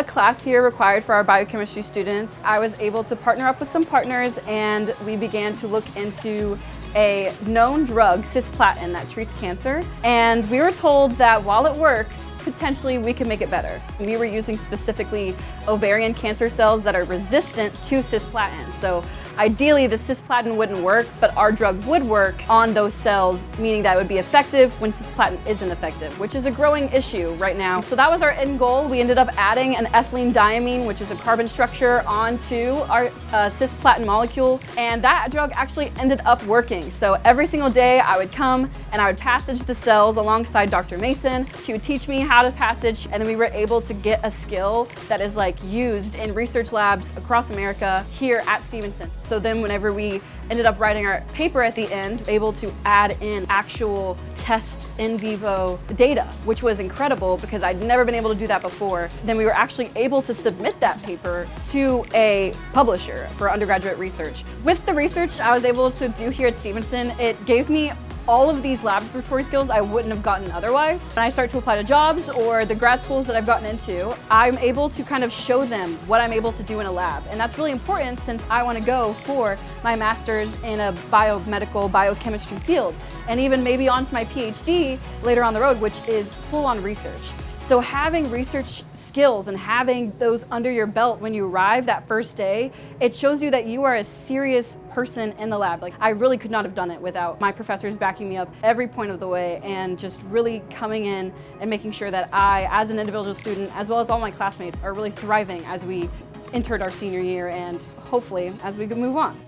class here required for our biochemistry students, I was able to partner up with some partners and we began to look into a known drug, cisplatin, that treats cancer. And we were told that while it works, potentially we can make it better. We were using specifically ovarian cancer cells that are resistant to cisplatin. So ideally the cisplatin wouldn't work, but our drug would work on those cells, meaning that it would be effective when cisplatin isn't effective, which is a growing issue right now. So that was our end goal. We ended up adding an ethylene diamine, which is a carbon structure, onto our cisplatin molecule, and that drug actually ended up working. So every single day I would come and I would passage the cells alongside Dr. Mason. She would teach me how to passage, and then we were able to get a skill that is used in research labs across America here at Stevenson. So then whenever we ended up writing our paper at the end, able to add in actual test in vivo data, which was incredible because I'd never been able to do that before. Then we were actually able to submit that paper to a publisher for undergraduate research. With the research I was able to do here at Stevenson, it gave me all of these laboratory skills I wouldn't have gotten otherwise. When I start to apply to jobs or the grad schools that I've gotten into, I'm able to kind of show them what I'm able to do in a lab. And that's really important since I want to go for my master's in a biomedical biochemistry field, and even maybe onto my PhD later on the road, which is full-on research. So having research skills and having those under your belt when you arrive that first day, it shows you that you are a serious person in the lab. I really could not have done it without my professors backing me up every point of the way and just really coming in and making sure that I, as an individual student, as well as all my classmates, are really thriving as we entered our senior year and hopefully as we move on.